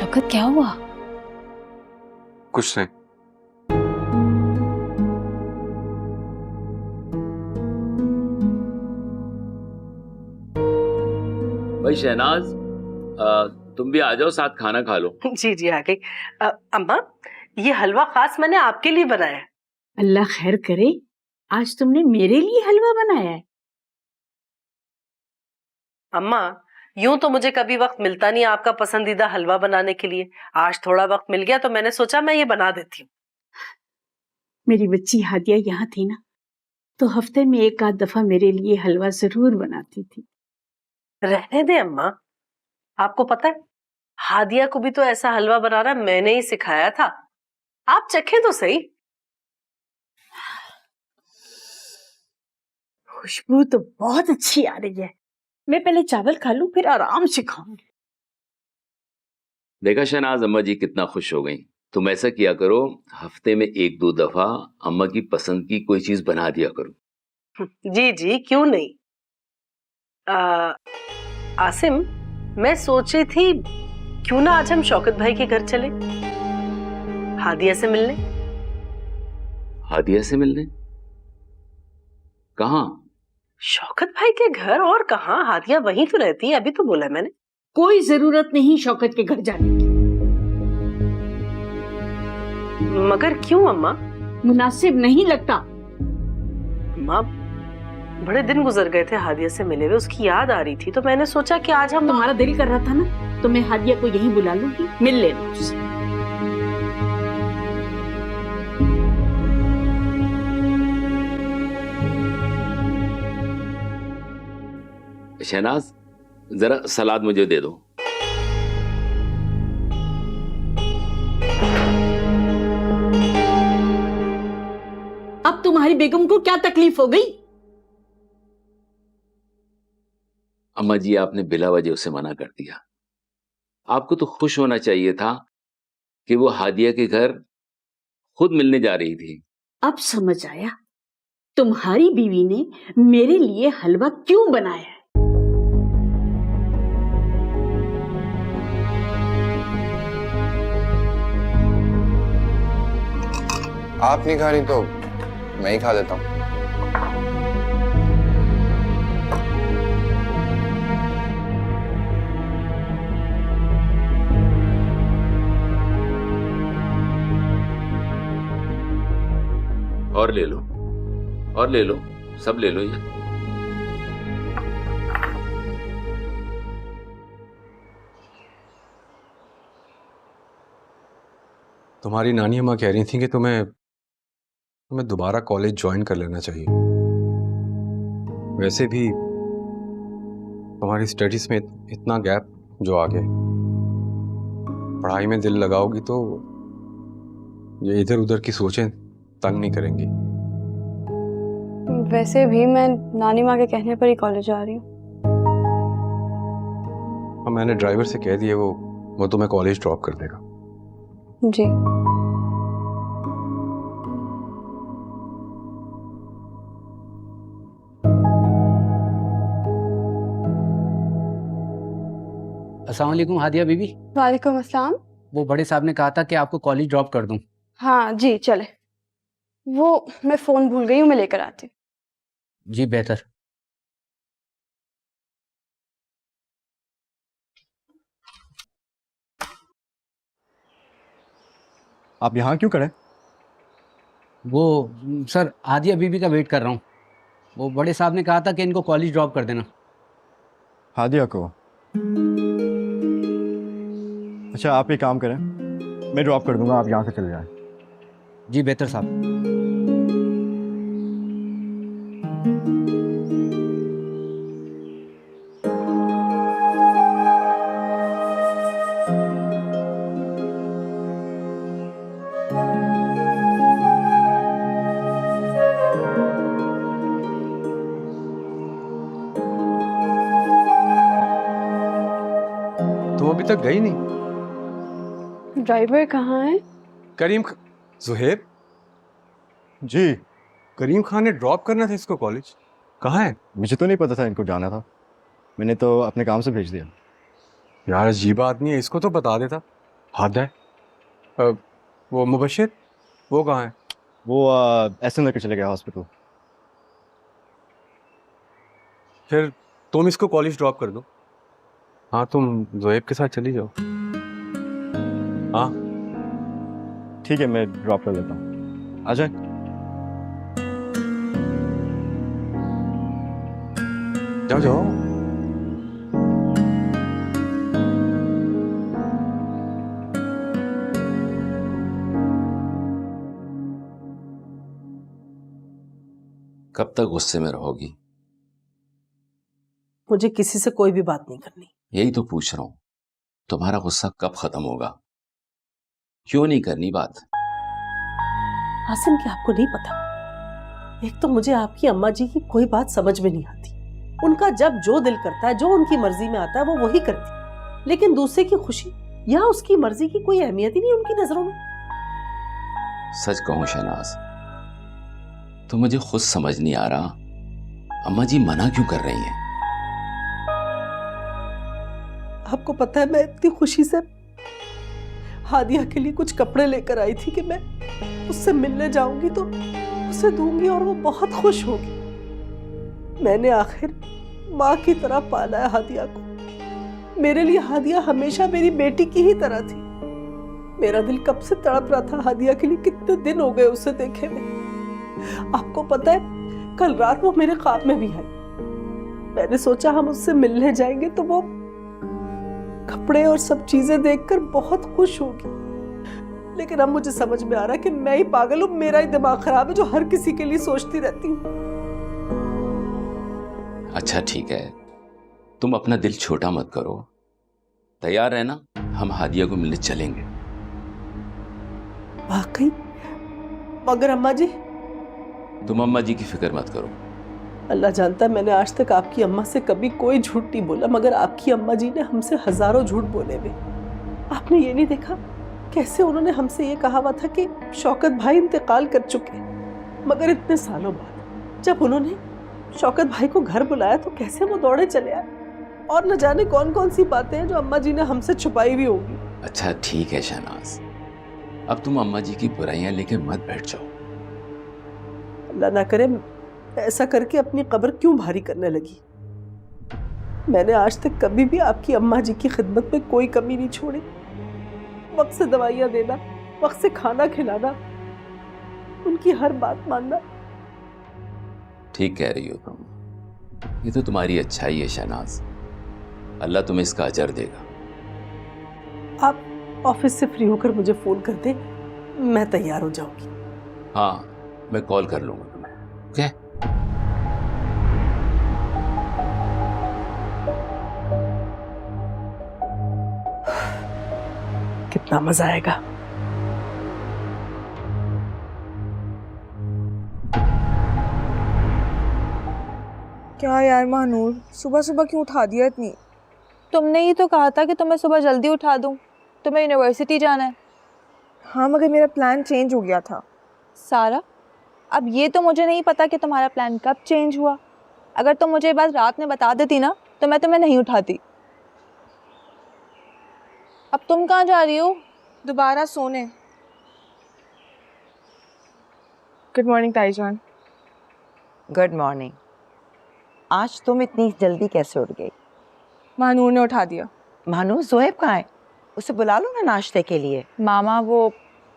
शौकत क्या हुआ? कुछ नहीं। भाई शहनाज, तुम भी आ जाओ, साथ खाना खा लो। जी जी आ गई। अम्मा, ये हलवा खास मैंने आपके लिए बनाया है। अल्लाह खैर करे, आज तुमने मेरे लिए हलवा बनाया है। अम्मा, यूं तो मुझे कभी वक्त मिलता नहीं आपका पसंदीदा हलवा बनाने के लिए। आज थोड़ा वक्त मिल गया तो मैंने सोचा मैं ये बना देती हूँ। मेरी बच्ची हादिया यहाँ थी ना, तो हफ्ते में एक आध दफा मेरे लिए हलवा जरूर बनाती थी। रहने दे अम्मा, आपको पता है हादिया को भी तो ऐसा हलवा बनाना मैंने ही सिखाया था। आप चखें तो सही। खुशबू तो बहुत अच्छी आ रही है। मैं पहले चावल खा लूं, फिर आराम से खाऊंगी। देखा शहनाज, अम्मा जी कितना खुश हो गई। तुम ऐसा किया करो, हफ्ते में एक दो दफा अम्मा की पसंद की कोई चीज बना दिया करो। जी जी क्यों नहीं। आसिम, मैं सोच रही थी क्यों ना आज हम शौकत भाई के घर चले हादिया से मिलने। हादिया से मिलने? कहाँ? शौकत भाई के घर, और कहाँ, हादिया वहीं तो रहती है, अभी तो बोला मैंने। कोई जरूरत नहीं शौकत के घर जाने की। मगर क्यों अम्मा? मुनासिब नहीं लगता। अम्मा, बड़े दिन गुजर गए थे हादिया से मिले हुए, उसकी याद आ रही थी तो मैंने सोचा कि आज हम। तुम्हारा दिल कर रहा था ना, तो मैं हादिया को यहीं बुला लूंगी, मिल लेना उससे। शहनाज, जरा सलाद मुझे दे दो। अब तुम्हारी बेगम को क्या तकलीफ हो गई? अम्मा जी, आपने बिला वजह उसे मना कर दिया। आपको तो खुश होना चाहिए था कि वो हादिया के घर खुद मिलने जा रही थी। अब समझ आया तुम्हारी बीवी ने मेरे लिए हलवा क्यों बनाया है। आप नहीं खा रही तो मैं ही खा लेता हूँ। और ले लो, और ले लो, सब ले लो ये। तुम्हारी नानी अम्मा कह रही थी कि तुम्हें दोबारा कॉलेज ज्वाइन कर लेना चाहिए। वैसे भी तुम्हारी स्टडीज में इतना गैप जो आ गया, पढ़ाई में दिल लगाओगी तो ये इधर उधर की सोचें तंग नहीं करेंगी। वैसे भी मैं नानी माँ के कहने पर ही कॉलेज आ रही हूँ। हाँ, मैंने ड्राइवर से कह दिया, वो तुम्हें कॉलेज ड्रॉप कर देगा। जी। अस्सलाम वालेकुम हादिया बीबी। वालेकुम अस्सलाम। वो बड़े साहब ने कहा था कि आपको कॉलेज ड्रॉप कर दूं। हाँ जी चले। वो मैं फोन भूल गई हूँ, मैं लेकर आती हूँ। जी बेहतर। आप यहाँ क्यों खड़े? वो सर, हादिया बीबी का वेट कर रहा हूँ। वो बड़े साहब ने कहा था कि इनको कॉलेज ड्रॉप कर देना। हादिया को? अच्छा, आप एक काम करें, मैं ड्रॉप कर दूंगा, आप यहाँ से चले जाएं। जी बेहतर साहब। तुम अभी तक गई नहीं? ड्राइवर कहाँ है? जुहेब जी। करीम खान ने ड्रॉप करना था इसको कॉलेज। कहाँ है? मुझे तो नहीं पता था इनको जाना था, मैंने तो अपने काम से भेज दिया। यार अजीब आदमी है, इसको तो बता देता। हाथ है? वो मुबशिर, वो कहाँ है? वो ऐसे लेकर चले गया हॉस्पिटल। फिर तुम इसको कॉलेज ड्रॉप कर दो। हाँ, तुम जोएब के साथ चली जाओ। हाँ, ठीक है, मैं ड्रॉप कर लेता हूँ। आ जाए। जाओ जाओ। कब तक गुस्से में रहोगी? मुझे किसी से कोई भी बात नहीं करनी। यही तो पूछ रहा हूं, तुम्हारा गुस्सा कब खत्म होगा? क्यों नहीं करनी बात? आसिम, क्या आपको नहीं पता? एक तो मुझे आपकी अम्मा जी की कोई बात समझ में नहीं आती। उनका जब जो दिल करता है, जो उनकी मर्जी में आता है, वो वही करती। लेकिन दूसरे की खुशी या उसकी मर्जी की कोई अहमियत ही नहीं उनकी नजरों में। सच कहूं शहनाज, तो मुझे खुद समझ नहीं आ रहा अम्मा जी मना क्यों कर रही हैं। आपको पता है, मैं इतनी खुशी से हादिया के लिए कुछ कपड़े लेकर आई थी कि मैं उससे मिलने जाऊंगी तो उसे दूंगी और वो बहुत खुश होगी। मैंने आखिर माँ की तरह पाला है हादिया को। मेरे लिए हादिया हमेशा मेरी बेटी की ही तरह थी। मेरा दिल कब से तड़प रहा था हादिया के लिए। कितने दिन हो गए उसे देखे हुए। आपको पता है, कल रात वो मेरे ख्वाब में भी आई। मैंने सोचा हम उससे मिलने जाएंगे तो वो कपड़े और सब चीजें देखकर बहुत खुश होगी। लेकिन अब मुझे समझ में आ रहा है कि मैं ही पागल हूं, मेरा ही दिमाग खराब है जो हर किसी के लिए सोचती रहती हूँ। अच्छा ठीक है, तुम अपना दिल छोटा मत करो। तैयार है ना? हम हादिया को मिलने चलेंगे। वाकई? मगर अम्मा जी? तुम अम्मा जी की फिक्र मत करो। अल्लाह जानता है, मैंने आज तक आपकी अम्मा से कभी कोई झूठ नहीं बोला, मगर आपकी अम्मा जी ने हमसे हजारों झूठ बोले हुए। आपने ये नहीं देखा कैसे उन्होंने हमसे ये कहा हुआ था कि शौकत भाई इंतकाल कर चुके, मगर इतने सालों बाद जब उन्होंने शौकत भाई को घर बुलाया तो कैसे वो दौड़े चले आए। और न जाने कौन कौन सी बातें हैं जो अम्मा जी ने हमसे छुपाई हुई होगी। अच्छा ठीक है शहनाज, अब तुम अम्मा जी की बुराइयां लेके मत बैठ जाओ। अल्लाह ना करे ऐसा करके अपनी कब्र क्यों भारी करने लगी। मैंने आज तक कभी भी आपकी अम्मा जी की खिदमत में कोई कमी नहीं छोड़ी। वक्त से दवाइयाँ देना, वक्त से खाना खिलाना, उनकी हर बात मानना। ठीक कह रही हो तुम, ये तो तुम्हारी अच्छाई है शहनाज। अल्लाह तुम्हें इसका अजर देगा। आप ऑफिस से फ्री होकर मुझे फोन कर दें, मैं तैयार हो जाऊंगी। हाँ, मैं कॉल कर लूंगा तुम्हें। ओके? कितना मजा आएगा। क्या यार महानूर, सुबह सुबह क्यों उठा दिया इतनी? तुमने ही तो कहा था कि तुम्हें सुबह जल्दी उठा दूं। तुम्हें यूनिवर्सिटी जाना है। हाँ, मगर मेरा प्लान चेंज हो गया था। सारा, अब ये तो मुझे नहीं पता कि तुम्हारा प्लान कब चेंज हुआ। अगर तुम मुझे ये बात रात में बता देती ना तो मैं तुम्हें नहीं उठाती। अब तुम कहाँ जा रही हो? दोबारा सोने। गुड मॉर्निंग ताईजान। Good morning. आज तुम इतनी जल्दी कैसे उठ गई? महानूर ने उठा दिया। भानु, जोएब कहाँ है? उसे बुला लो ना नाश्ते के लिए। मामा, वो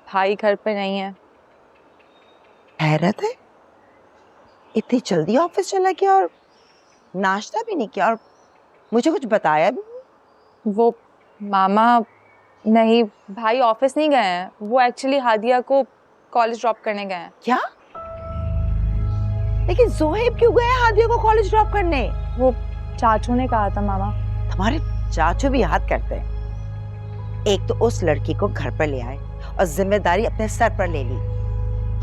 भाई घर पे नहीं है। हैरत है, इतनी जल्दी ऑफिस चला गया और नाश्ता भी नहीं किया और मुझे कुछ बताया भी नहीं। वो मामा नहीं, भाई ऑफिस नहीं गए हैं। वो एक्चुअली हादिया को कॉलेज ड्रॉप करने गए हैं। क्या? लेकिन जोहेब क्यों गए हादिया को कॉलेज ड्रॉप करने? वो चाचू ने कहा था मामा। तुम्हारे चाचू भी याद करते हैं। एक तो उस लड़की को घर पर ले आए और जिम्मेदारी अपने सर पर ले ली,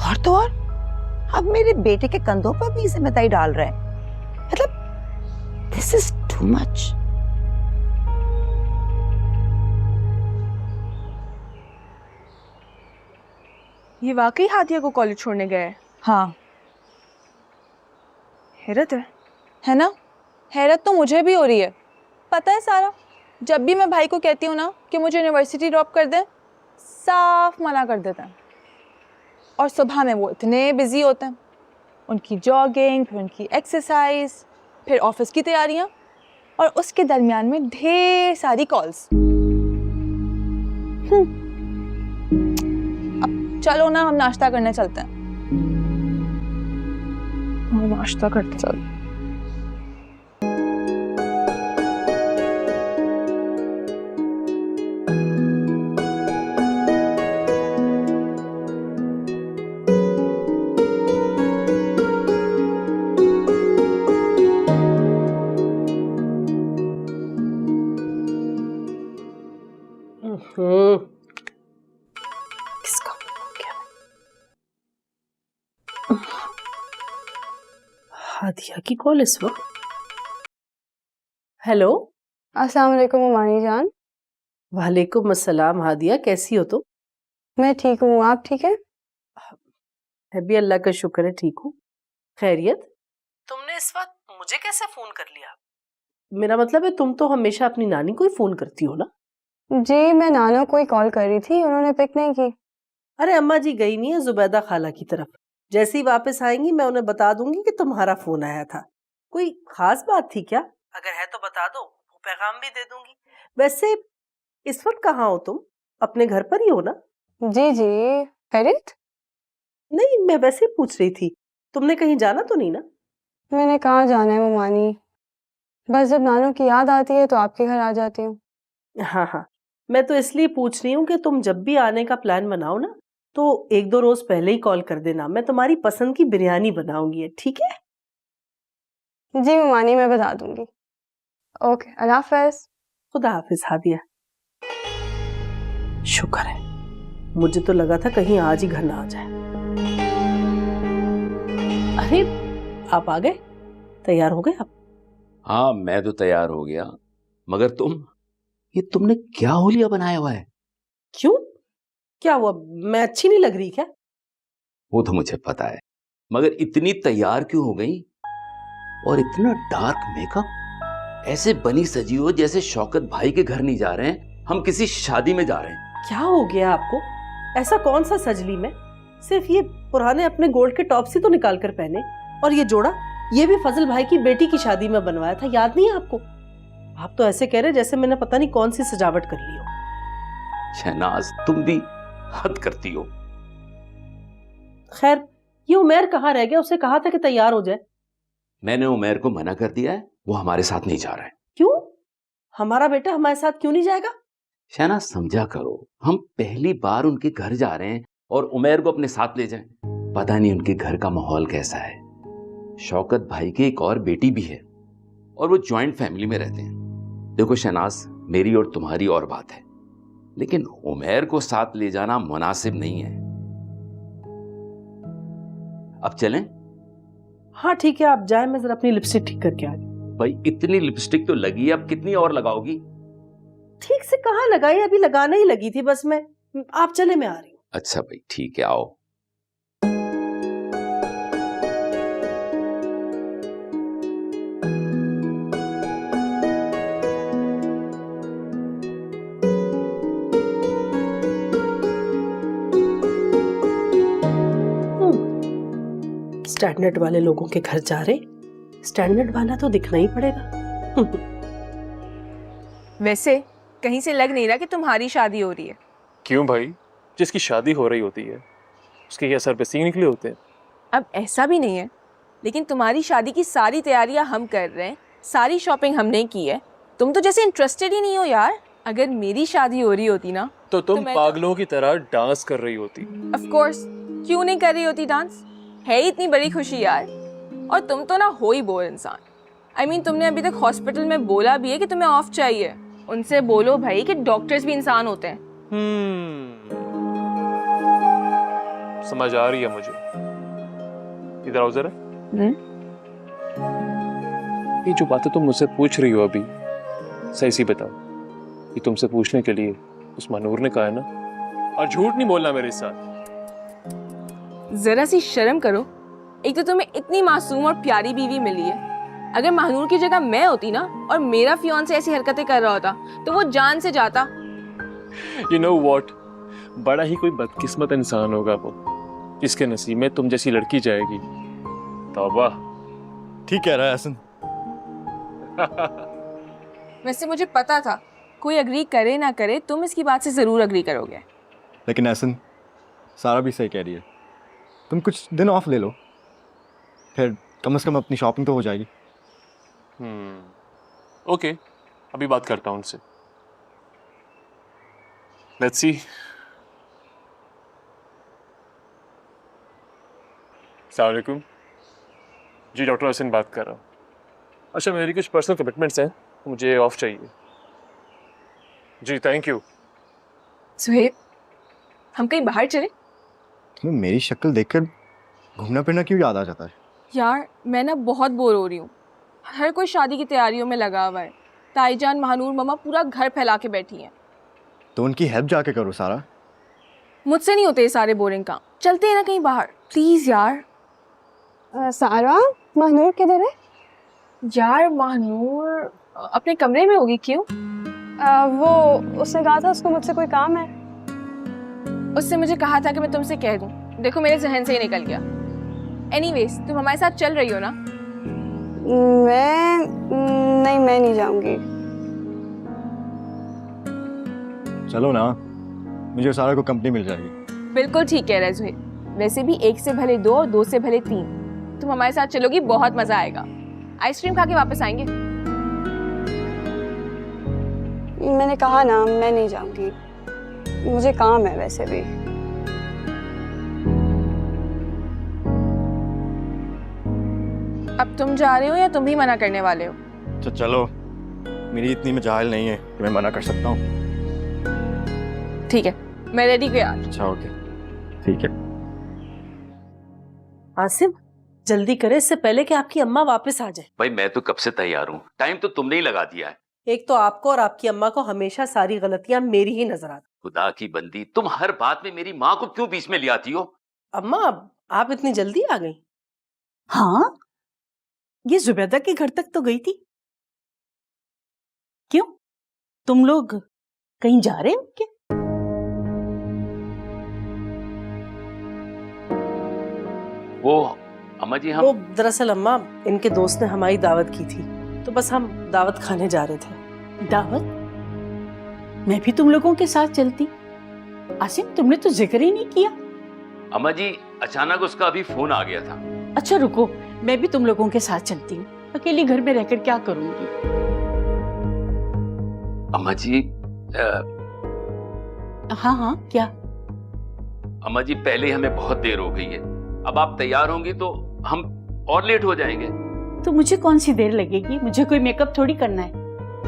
और तो और अब मेरे बेटे के कंधों पर भी जिम्मेदारी डाल रहे हैं। मतलब दिस इज टू मच। ये वाकई हादिया को कॉलेज छोड़ने गए हैं? हाँ, हैरत है। है ना? हैरत तो मुझे भी हो रही है। पता है सारा, जब भी मैं भाई को कहती हूँ ना कि मुझे यूनिवर्सिटी ड्रॉप कर दे, साफ मना कर देते हैं। और सुबह में वो इतने बिजी होते हैं, उनकी जॉगिंग, फिर उनकी एक्सरसाइज, फिर ऑफिस की तैयारियाँ, और उसके दरमियान में ढेर सारी कॉल्स। अब चलो ना, हम नाश्ता करने चलते हैं। हम नाश्ता करते चलते। किसका हादिया की कॉल इस वक्त? हेलो। अस्सलाम वालेकुम उमानी जान। वालेकुम अस्सलाम हादिया, कैसी हो तुम? मैं ठीक हूँ, आप ठीक है? है भी अल्लाह का शुक्र है, ठीक हूँ। खैरियत? तुमने इस वक्त मुझे कैसे फोन कर लिया? मेरा मतलब है तुम तो हमेशा अपनी नानी को ही फोन करती हो ना? जी, मैं नाना को ही कॉल कर रही थी, उन्होंने पिक नहीं की। अरे अम्मा जी गई नहीं है जुबैदा खाला की तरफ, जैसे ही वापस आएंगी मैं उन्हें बता दूंगी कि तुम्हारा फोन आया था। कोई खास बात थी क्या? अगर है तो बता दो, वो पैगाम भी दे दूंगी। वैसे इस वक्त कहाँ हो तुम? अपने घर पर ही हो ना? जी जी, खैरियत? नहीं, मैं वैसे ही पूछ रही थी, तुमने कहीं जाना तो नहीं ना? मैंने कहाँ जाना है उमानी, बस जब नानों की याद आती है तो आपके घर आ जाती हूँ। हाँ हाँ, मैं तो इसलिए पूछ रही हूँ कि तुम जब भी आने का प्लान बनाओ ना, तो 1-2 रोज पहले ही कॉल कर देना, मैं तुम्हारी पसंद की बिरयानी बनाऊंगी, ठीक है? जी उमानी, मैं बता दूंगी। ओके, अल्लाह हाफ़िज़। खुदा हाफिज हादिया। शुक्र है, मुझे तो लगा था कहीं आज ही घर ना आ जाए। अरे आप आ गए, तैयार हो गए आप? हाँ, मैं तो तैयार हो गया, मगर तुमने क्या होलिया बनाया हुआ है? क्यों, क्या हुआ? मैं अच्छी नहीं लग रही क्या? वो तो मुझे पता है, मगर इतनी तैयार क्यों हो गई? और इतना डार्क मेकअप, ऐसे बनी सजी हो जैसे शौकत भाई के घर नहीं जा रहे हैं, हम किसी शादी में जा रहे हैं। क्या हो गया आपको? ऐसा कौन सा सजली में? सिर्फ ये पुराने अपने गोल्ड के टॉप्स ही तो निकाल कर पहने, और ये जोड़ा, ये भी फजल भाई की बेटी की शादी में बनवाया था, याद नहीं है आपको? आप तो ऐसे कह रहे जैसे मैंने पता नहीं कौन सी सजावट कर ली हो। शहनाज, तुम भी हद करती हो। खैर, ये उमेर कहाँ रह गया? उसे कहा था कि तैयार हो जाए। मैंने उमेर को मना कर दिया है, वो हमारे साथ नहीं जा रहा है। क्यों? हमारा बेटा हमारे साथ क्यों नहीं जाएगा? शहनाज समझा करो, हम पहली बार उनके घर जा रहे हैं और उमेर को अपने साथ ले जाएं। पता नहीं उनके घर का माहौल कैसा है। शौकत भाई की एक और बेटी भी है और वो जॉइंट फैमिली में रहते हैं। देखो शहनाज, मेरी और तुम्हारी और बात है, लेकिन उमेर को साथ ले जाना मुनासिब नहीं है। अब चलें? हाँ ठीक है, आप जाए, मैं जरा अपनी लिपस्टिक ठीक करके आ रही। भाई इतनी लिपस्टिक तो लगी है, अब कितनी और लगाओगी? ठीक से कहाँ लगाई, अभी लगाना ही लगी थी बस मैं। आप चले, मैं आ रही हूँ। अच्छा भाई ठीक है, आओ। स्टैंडर्ड वाले लोगों के घर जा रहे, स्टैंडर्ड वाला तो दिखना ही पड़ेगा। वैसे कहीं से लग नहीं रहा कि तुम्हारी शादी हो रही है। क्यों भाई, जिसकी शादी हो रही होती है उसके क्या सर पे सींग निकले होते हैं? अब ऐसा भी नहीं है, लेकिन तुम्हारी शादी की सारी तैयारियां हम कर रहे हैं, सारी शॉपिंग हमने की है। तुम तो जैसे इंटरेस्टेड ही नहीं हो यार। अगर मेरी शादी हो रही होती ना तो तुम पागलों की तरह डांस कर रही होती। ऑफ कोर्स, क्यों नहीं कर रही होती डांस? है ही इतनी बड़ी खुशी यार। और तुम तो ना हो ही बोर इंसान। I mean, तुमने अभी तक हॉस्पिटल में बोला भी है कि तुम्हें ऑफ चाहिए। उनसे बोलो भाई कि डॉक्टर्स भी इंसान होते हैं। समझ आ रही है मुझे। इधर आओ जरा। ये जो बातें तुम मुझसे पूछ रही हो अभी, सही सी बताओ, ये तुमसे पूछने के लिए उस मनूर ने कहा है ना? और झूठ नहीं बोलना मेरे साथ। जरा सी शर्म करो। एक तो तुम्हें इतनी मासूम और प्यारी बीवी मिली है, अगर महानूर की जगह मैं होती ना और मेरा फियांसे ऐसी हरकतें कर रहा होता तो वो जान से जाता। You know what? बड़ा ही कोई बदकिस्मत इंसान होगा वो, जिसके नसीब में तुम जैसी लड़की जाएगी। तौबा। ठीक कह रहा है हसन। वैसे मुझे पता था कोई अग्री करे ना करे तुम इसकी बात से जरूर अग्री करोगे। लेकिन हसन, सारा भी सही कह रही है। तुम कुछ दिन ऑफ ले लो, फिर कम से कम अपनी शॉपिंग तो हो जाएगी। ओके, अभी बात करता हूँ उनसे। Let's see. अस्सलाम वालेकुम जी, डॉक्टर हसन बात कर रहा हूँ। अच्छा, मेरी कुछ पर्सनल कमिटमेंट्स हैं, मुझे ऑफ चाहिए। जी थैंक यू। सुहेब, हम कहीं बाहर चले? तुम्हें मेरी शक्ल देखकर घूमना फिरना क्यों याद आ जाता है? यार मैं ना बहुत बोर हो रही हूँ। हर कोई शादी की तैयारियों में लगा हुआ है। ताईजान, महानूर, मम्मा पूरा घर फैला के बैठी हैं। तो उनकी हेल्प जाके करो सारा। मुझसे नहीं होते ये सारे बोरिंग काम। चलते हैं ना कहीं बाहर प्लीज यार। सारा, महानूर किधर है? यार महानूर अपने कमरे में होगी। क्यों? वो उसने कहा था उसको मुझसे कोई काम है। उससे मुझे कहा था कि मैं तुमसे कह दूं। देखो मेरे जहन से ही निकल गया। एनीवेज, तुम हमारे साथ चल रही हो ना? मैं नहीं जाऊंगी। चलो ना, मुझे सारा को कंपनी मिल जाएगी। बिल्कुल ठीक कह रहे जुहेब। वैसे भी 1 से भले 2 और 2 से भले 3। तुम हमारे साथ चलोगी, बहुत मजा आएगा। आइसक्रीम खा के वापस आएंगे। मैंने कहा ना, मैं नहीं जाऊंगी। मुझे काम है वैसे भी। अब तुम जा रहे हो या तुम भी मना करने वाले हो? तो चलो, मेरी इतनी मजाल नहीं है कि मैं मना कर सकता हूँ। ठीक है, मैं रेडी हूँ यार। अच्छा ओके, ठीक है। आसिम, जल्दी करे इससे पहले कि आपकी अम्मा वापस आ जाए। भाई मैं तो कब से तैयार हूँ, टाइम तो तुमने ही लगा दिया है। एक तो आपको और आपकी अम्मा को हमेशा सारी गलतियां मेरी ही नजर आती। खुदा की बंदी, तुम हर बात में मेरी माँ को क्यों बीच में ले आती हो? अम्मा, आप इतनी जल्दी आ गई? हाँ, ये जुबैदा के घर तक तो गई थी। क्यों, तुम लोग कहीं जा रहे हो क्या? वो अम्मा जी, वो हम दरअसल अम्मा, इनके दोस्त ने हमारी दावत की थी, तो बस हम दावत खाने जा रहे थे। दावत? मैं भी तुम लोगों के साथ चलती। आसिम, तुमने तो जिक्र ही नहीं किया। अम्मा जी, अचानक उसका अभी फोन आ गया था। अच्छा रुको, मैं भी तुम लोगों के साथ चलती हूँ। अकेली घर में रहकर क्या करूंगी? अम्मा जी हाँ हाँ, क्या? अम्मा जी, पहले हमें बहुत देर हो गई है। अब आप तैयार होंगी तो हम और लेट हो जाएंगे। तो मुझे कौन सी देर लगेगी? मुझे कोई मेकअप थोड़ी करना है।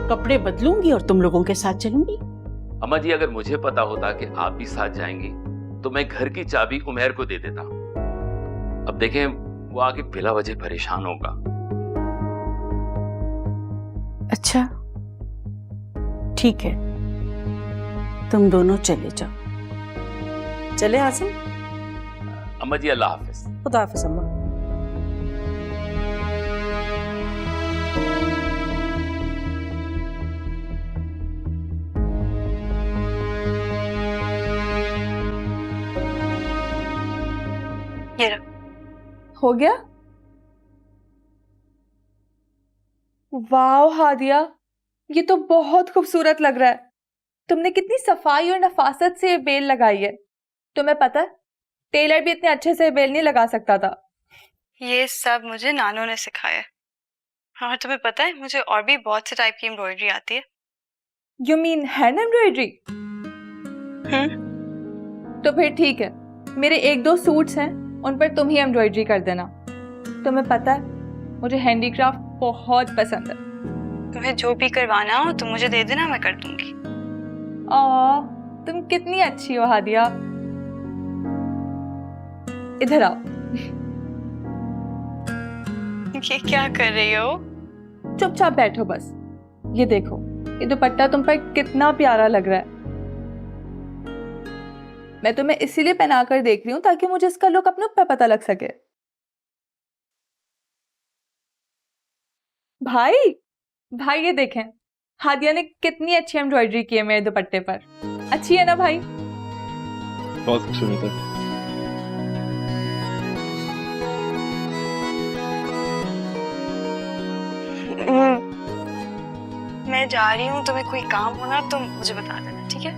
कपड़े बदलूंगी और तुम लोगों के साथ चलूंगी। अम्मा जी, अगर मुझे पता होता कि आप भी साथ जाएंगी तो मैं घर की चाबी उमैर को दे देता। अब देखें, वो आगे बिला वजह परेशान होगा। अच्छा ठीक है, तुम दोनों चले जाओ। चले आसिम? अम्मा जी, अल्लाह हाफिज। खुदा हाफिज अम्मा। हो गया? वाह हादिया, ये तो बहुत खूबसूरत लग रहा है। तुमने कितनी सफाई और नफासत से बेल लगाई है। तुम्हें पता है, टेलर भी इतने अच्छे से बेल नहीं लगा सकता था। ये सब मुझे नानू ने सिखाया है। और तुम्हें पता है, मुझे और भी बहुत से टाइप की एम्ब्रॉयडरी आती है। You mean hand embroidery? तो फिर ठीक है, मेरे 1-2 सूट्स हैं, उन पर तुम ही एम्ब्रॉयडरी कर देना। तुम्हें पता है, मुझे हैंडीक्राफ्ट बहुत पसंद है। तुम्हें जो भी करवाना हो तुम मुझे दे देना, मैं कर दूंगी। तुम कितनी अच्छी हो हादिया। इधर आओ। ये क्या कर रही हो? चुपचाप बैठो बस। ये देखो, ये दुपट्टा तुम पर कितना प्यारा लग रहा है। मैं तुम्हें इसीलिए पहना कर देख रही हूँ ताकि मुझे इसका लुक अपने ऊपर पता लग सके। भाई भाई ये देखें, हादिया ने कितनी अच्छी एम्ब्रॉयडरी की है मेरे दुपट्टे पर। अच्छी है ना भाई? बहुत खूबसूरत है। मैं जा रही हूँ, तुम्हें कोई काम हो ना तो मुझे बता देना, ठीक है?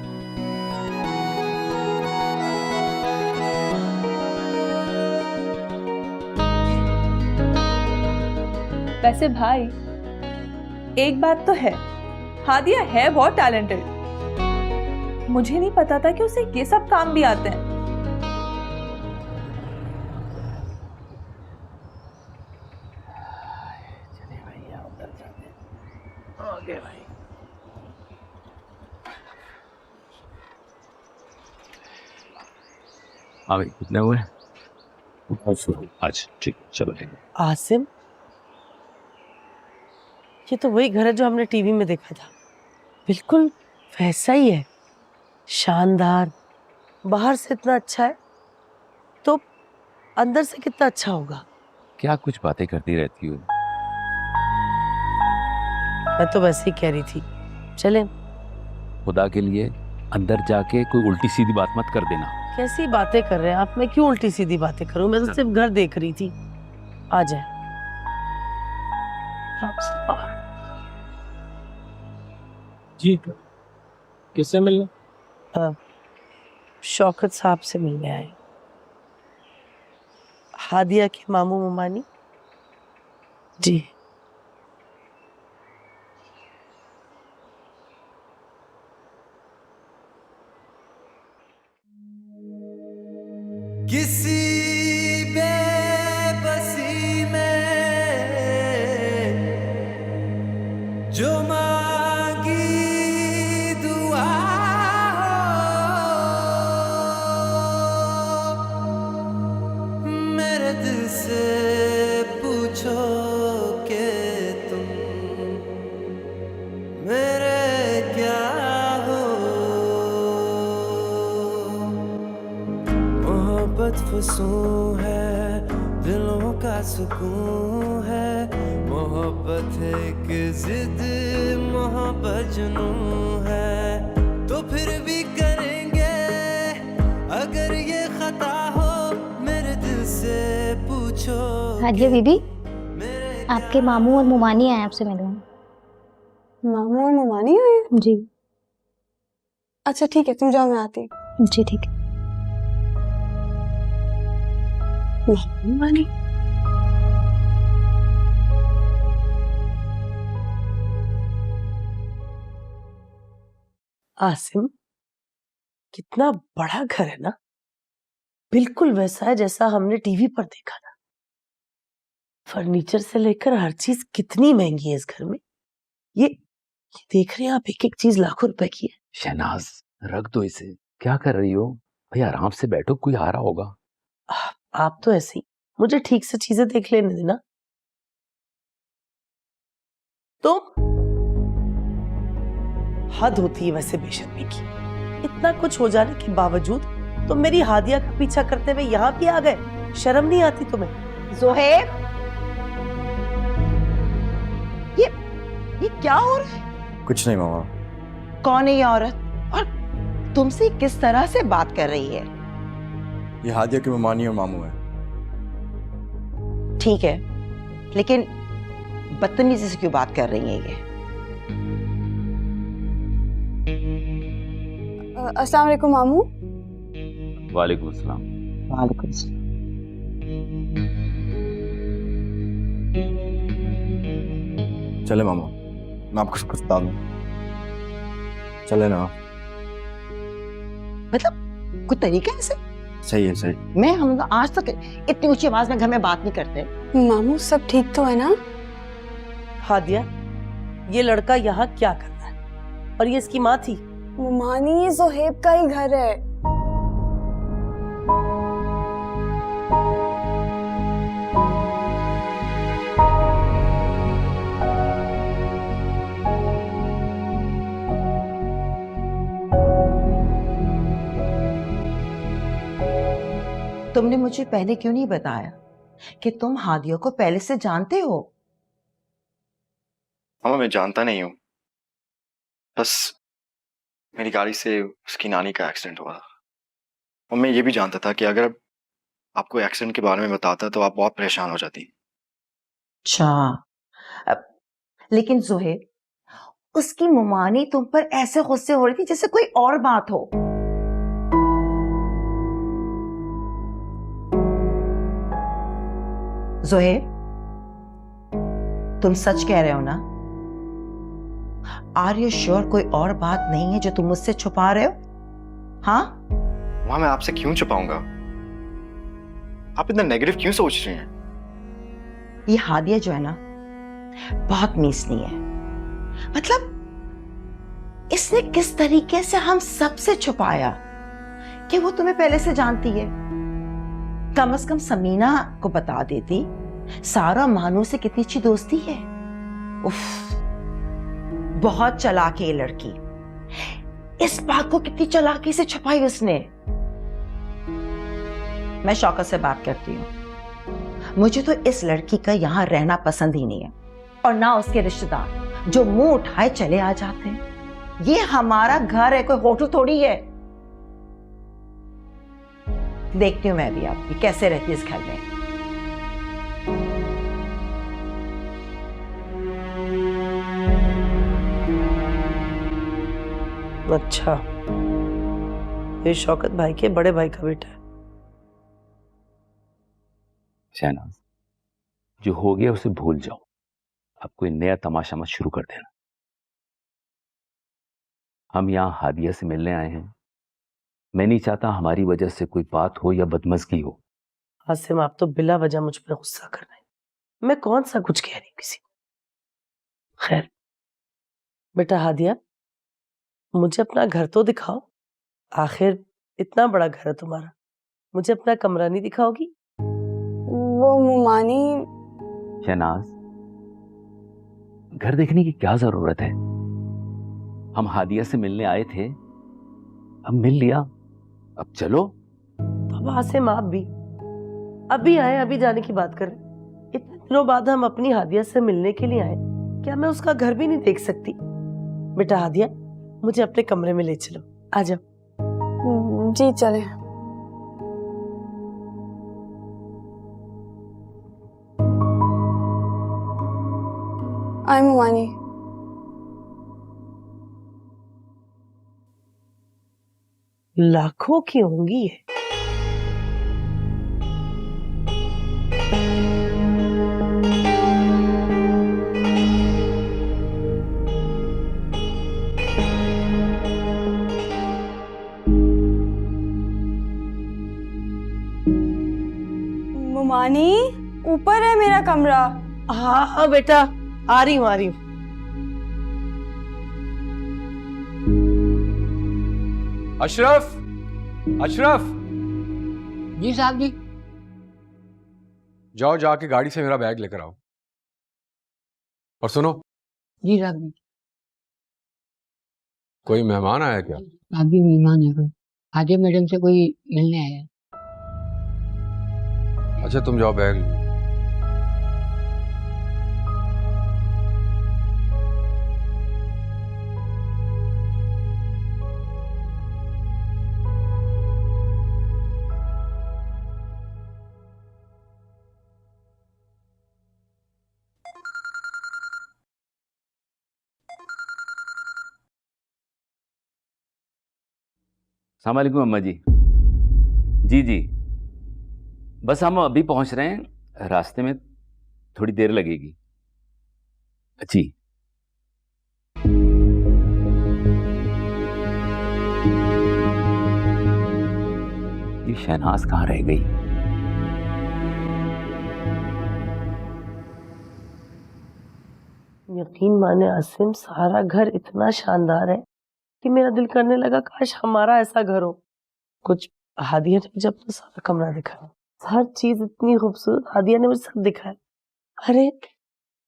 वैसे भाई एक बात तो है, हादिया है बहुत टैलेंटेड। मुझे नहीं पता था कि उसे ये सब काम भी आते हैं। हाँ भाई, कितने हुए? आज ठीक, चलो ठीक। आसिम, ये तो वही घर है जो हमने टीवी में देखा था। बिल्कुल वैसा ही है, शानदार। बाहर से इतना अच्छा है तो अंदर से कितना अच्छा होगा। क्या कुछ बातें करती रहती हो? मैं तो वैसे ही कह रही थी, चलें। खुदा के लिए अंदर जाके कोई उल्टी सीधी बात मत कर देना। कैसी बातें कर रहे हैं आप? मैं क्यों उल्टी सीधी बातें करूं? मैं तो सिर्फ घर देख रही थी। आ जाए। जी, किससे मिलना? शौकत साहब से मिलने आए। हादिया के मामू मुमानी। जी। किसी बेबसी में जो मांगी दुआ हो, मेरे दिल से पूछो कि तुम मेरे क्या हो। मोहब्बत फसूं है, दिलों का सुकून है। मोहब्बत एक जिद, मोहब्बत जुनून है। तो फिर भी करेंगे अगर ये खता हो, मेरे दिल से पूछो। हादिया बीबी, आपके मामू और मुमानी आए आपसे मिलने। मामू और मुमानी आए? जी। अच्छा ठीक है, तुम जाओ, मैं आती हूँ। जी ठीक है। मुमानी? आसिम, कितना बड़ा घर है ना। बिल्कुल वैसा है जैसा हमने टीवी पर देखा था। फर्नीचर से लेकर हर चीज कितनी महंगी है इस घर में। ये देख रहे हैं आप, एक एक चीज लाखों रुपए की है। शहनाज, रख दो इसे। क्या कर रही हो भाई? आराम से बैठो, कोई आ रहा होगा। आप तो ऐसे ही, मुझे ठीक से चीजें देख लेने देना। तो हद होती है वैसे बेशर्मी की। इतना कुछ हो जाने के बावजूद तुम मेरी हादिया का पीछा करते हुए यहाँ भी आ गए। शर्म नहीं आती तुम्हें? जोहेब, ये क्या हो रहा है? कुछ नहीं मामा। कौन है ये औरत और तुमसे किस तरह से बात कर रही है? ये हादिया के मुमानी और मामू है। ठीक है, लेकिन बदतमीजी से क्यों बात कर रही है ये? अस्सलाम वालेकुम मामू। वालेकुम अस्सलाम। वालेकुम सलाम। चले मामा, मैं आपको सब कुछ बता दूं। चले ना। मतलब कोई तरीका है इसे? सही है, सही। हम आज तक इतनी ऊंची आवाज में घर में बात नहीं करते। मामू सब ठीक तो है ना? हादिया, ये लड़का यहाँ क्या कर रहा है? और ये इसकी माँ थी? मुमानी, ये जोहेब का ही घर है। तुमने मुझे पहले क्यों नहीं बताया कि तुम हादिया को पहले से जानते हो? मामा मैं जानता नहीं हूँ, बस मेरी गाड़ी से उसकी नानी का एक्सीडेंट हुआ था और मैं ये भी जानता था कि अगर आपको एक्सीडेंट के बारे में बताता तो आप बहुत परेशान हो जाती। अच्छा, लेकिन जोहेब, उसकी मुमानी तुम पर ऐसे गुस्से हो रही थी जैसे कोई और बात हो। जोहेब, तुम सच कह रहे हो ना? आर यू श्योर कोई और बात नहीं है जो तुम मुझसे छुपा रहे हो? हाँ माँ मैं आपसे क्यों छुपाऊंगा? आप इतना नेगेटिव क्यों सोच रही हैं? ये हादिया जो है ना, बहुत मीसनी है। मतलब इसने किस तरीके से हम सबसे छुपाया कि वो तुम्हें पहले से जानती है। कम से कम समीना को बता देती। सारा मानू से कितनी अच्छी दोस्ती है। उफ, बहुत चालाक है ये लड़की। इस बात को कितनी चालाकी से छुपाई उसने। मैं शौकत से बात करती हूँ। मुझे तो इस लड़की का यहाँ रहना पसंद ही नहीं है, और ना उसके रिश्तेदार जो मुंह उठाए चले आ जाते हैं। ये हमारा घर है, कोई होटल थोड़ी है। देखती हूँ मैं भी आपकी कैसे रहती है इस घर में। अच्छा, ये शौकत भाई के बड़े भाई का बेटा है। शहनाज, जो हो गया उसे भूल जाओ। अब कोई नया तमाशा मत शुरू कर देना। हम यहाँ हादिया से मिलने आए हैं। मैं नहीं चाहता हमारी वजह से कोई बात हो या बदमज़गी हो। आसिम, आप तो बिला वजह मुझ पर गुस्सा कर रहे हैं। मैं कौन सा कुछ कह रही हूँ किसी को। खैर बेटा हादिया, मुझे अपना घर तो दिखाओ। आखिर इतना बड़ा घर है तुम्हारा, मुझे अपना कमरा नहीं दिखाओगी? वो मुमानी। शहनाज, घर देखने की क्या जरूरत है? हम हादिया से मिलने आए थे, अब मिल लिया, अब चलो। तो अब आसिम आप भी अभी आए, अभी जाने की बात कर रहे। इतने दिनों बाद हम अपनी हादिया से मिलने के लिए आए, क्या मैं उसका घर भी नहीं देख सकती? बेटा हादिया, मुझे अपने कमरे में ले चलो, आ जाओ। जी चले। आई मुमानी। लाखों की होंगी ये। मुमानी, ऊपर है मेरा कमरा। हाँ हाँ बेटा, आ रही हूँ आ रही हूँ। अशरफ, अशरफ, जी साहब जी। जाओ जाके गाड़ी से मेरा बैग लेकर आओ। और सुनो। जी साहब जी। कोई मेहमान आया क्या? आप भी मेहमान है कोई? हादिया मैडम से कोई मिलने आया है। अच्छा तुम जाओ बैग लो। अस्सलाम वालेकुम अम्मा जी। जी जी, बस हम अभी पहुंच रहे हैं, रास्ते में थोड़ी देर लगेगी। जी। ये शहनाज कहाँ रह गई? यकीन माने आसिम, सारा घर इतना शानदार है कि मेरा दिल करने लगा काश हमारा ऐसा घर हो। कुछ हादिया ने मुझे अपना सारा कमरा दिखाया, हर चीज इतनी खूबसूरत, हादिया ने मुझे सब दिखाया। अरे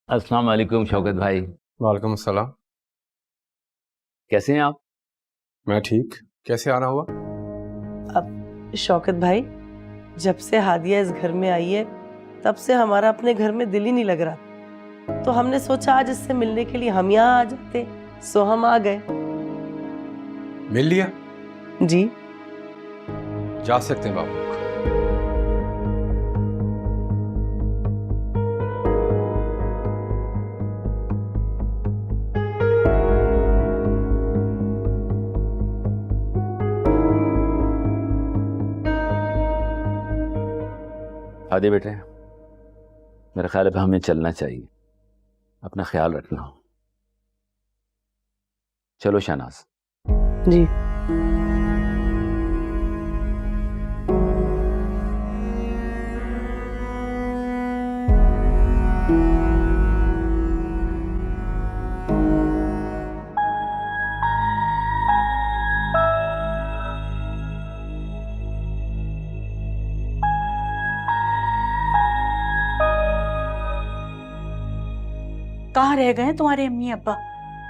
अस्सलाम वालेकुम शौकत भाई। वालेकुम अस्सलाम। कैसे हैं आप? मैं ठीक। कैसे आना हुआ? अब शौकत भाई, जब से हादिया इस घर में आई है तब से हमारा अपने घर में दिल ही नहीं लग रहा। तो हमने सोचा आज इससे मिलने के लिए हम यहाँ आ जाते, सो हम आ गए। मिल लिया? जी। जा सकते हैं बाबू। आदि बेटे, मेरा ख्याल है अब हमें चलना चाहिए। अपना ख्याल रखना। चलो शहनाज। जी। कहाँ रह गए तुम्हारे अम्मी अब्बा?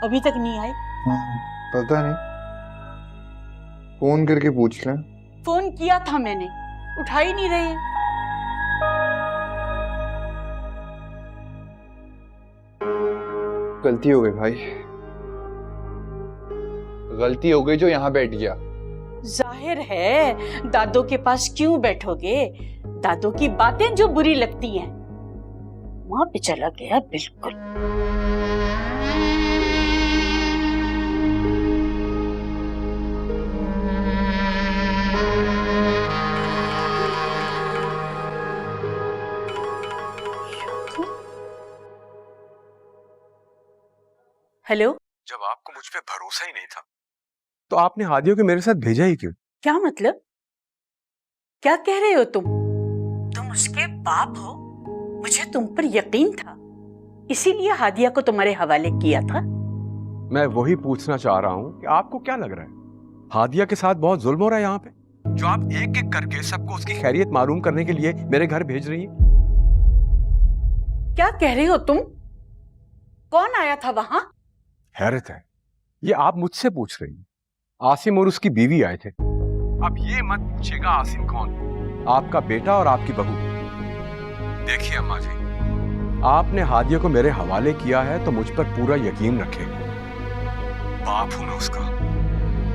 अभी तक नहीं आए। पता नहीं, फोन करके पूछ लें। फोन किया था मैंने, उठा ही नहीं रहे। गलती हो गई भाई, गलती हो गई जो यहाँ बैठ गया। जाहिर है दादो के पास क्यों बैठोगे? दादो की बातें जो बुरी लगती हैं वहां पे चला गया। बिल्कुल। हेलो। जब आपको मुझ पे भरोसा ही नहीं था तो आपने हादिया को मेरे साथ भेजा ही क्यों? क्या मतलब? क्या कह रहे हो तुम? तुम उसके बाप हो, मुझे तुम पर यकीन था, इसीलिए हादिया को तुम्हारे हवाले किया था। मैं वही पूछना चाह रहा हूँ कि आपको क्या लग रहा है, हादिया के साथ बहुत जुल्म हो रहा है यहाँ पे, जो आप एक एक करके सबको उसकी खैरियत मालूम करने के लिए मेरे घर भेज रही हैं? क्या कह रहे हो तुम? कौन आया था वहां? हैरत है, ये आप मुझसे पूछ रही हैं। आसिम और उसकी बीवी आए थे। अब ये मत पूछेगा आसिम कौन, आपका बेटा और आपकी बहू। देखिए अम्मा जी, आपने हादिया को मेरे हवाले किया है तो मुझ पर पूरा यकीन रखें। बाप हूं मैं उसका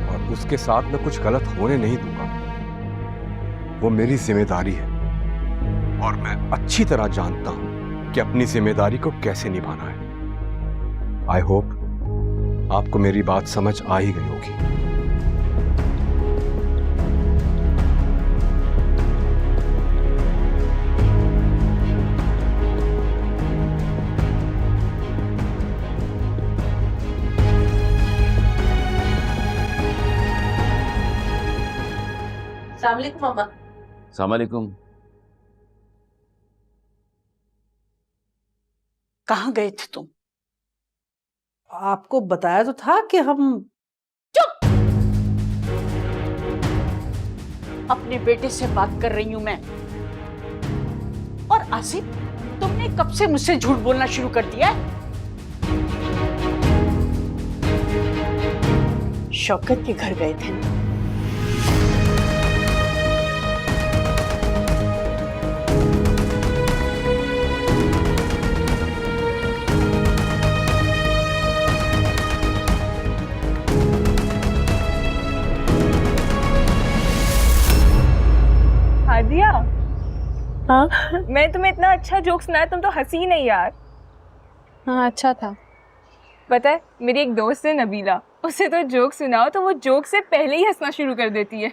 और उसके साथ मैं कुछ गलत होने नहीं दूंगा। वो मेरी जिम्मेदारी है और मैं अच्छी तरह जानता हूं कि अपनी जिम्मेदारी को कैसे निभाना है। आई होप आपको मेरी बात समझ आ ही गई होगी। अस्सलामुअलैकुम मामा। अस्सलामुअलैकुम। कहाँ गए थे तुम? आपको बताया तो था कि हम। चुप! अपने बेटे से बात कर रही हूं मैं। और आसिफ, तुमने कब से मुझसे झूठ बोलना शुरू कर दिया है? शौकत के घर गए थे ना? हादिया, हाँ मैं तुम्हें इतना अच्छा जोक सुनाया, तुम तो हंसी नहीं यार। हाँ अच्छा था। पता है, मेरी एक दोस्त है नबीला, उसे तो जोक सुनाओ तो वो जोक से पहले ही हंसना शुरू कर देती है।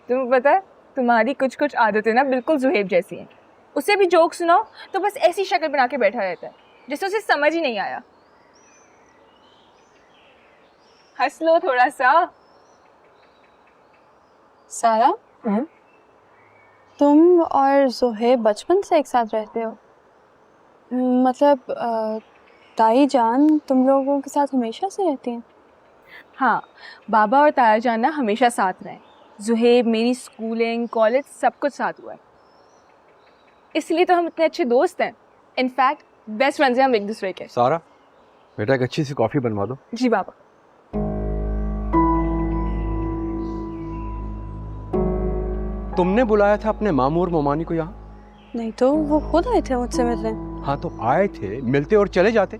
तुम्हें पता है, तुम्हारी कुछ कुछ आदतें ना बिल्कुल जुहेब जैसी हैं। उसे भी जोक सुनाओ तो बस ऐसी शक्ल बना के बैठा रहता है जैसे उसे समझ ही नहीं आया। हंस लो थोड़ा सा। सारा, तुम और जोहेब बचपन से एक साथ रहते हो? मतलब ताई जान तुम लोगों के साथ हमेशा से रहती हैं? हाँ, बाबा और ताया जान ना हमेशा साथ रहे। जुहेब मेरी स्कूलिंग, कॉलेज सब कुछ साथ हुआ है, इसलिए तो हम इतने अच्छे दोस्त हैं। इनफैक्ट बेस्ट फ्रेंड्स हैं हम एक दूसरे के। सारा बेटा, एक अच्छी सी कॉफी बनवा दो। जी बाबा। तुमने बुलाया था अपने मामू और मोमानी को यहाँ? नहीं तो वो खुद आए थे मुझसे मिलने। हाँ तो आए थे, मिलते और चले जाते।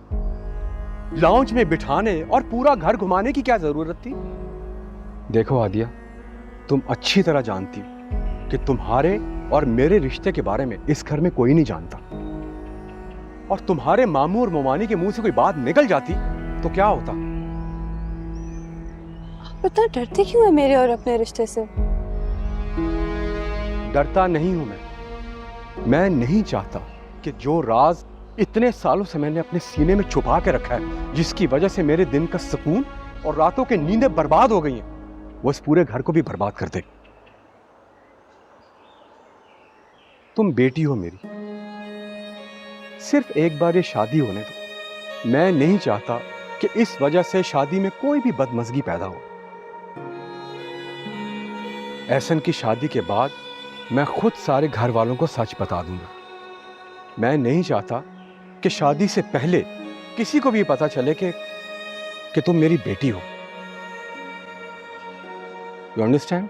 लाउंज में बिठाने और पूरा घर घुमाने की क्या जरूरत थी? देखो आदिया, तुम अच्छी तरह जानती हो कि तुम्हारे और मेरे रिश्ते के बारे में इस घर में कोई नहीं जानता। और तुम्हारे मामू और मोमानी के मुंह से कोई बात निकल जाती तो क्या होता? आप इतना डरते क्यों है मेरे और अपने रिश्ते से? डरता नहीं हूं मैं नहीं चाहता कि जो राज इतने सालों से मैंने अपने सीने में छुपा के रखा है, जिसकी वजह से मेरे दिन का सुकून और रातों की नींदें बर्बाद हो गई हैं, वो इस पूरे घर को भी बर्बाद कर दे। तुम बेटी हो मेरी, सिर्फ एक बार ये शादी होने दो। मैं नहीं चाहता कि इस वजह से शादी में कोई भी बदमज़गी पैदा हो। एहसन की शादी के बाद मैं खुद सारे घर वालों को सच बता दूंगा। मैं नहीं चाहता कि शादी से पहले किसी को भी पता चले कि तुम मेरी बेटी हो। You understand?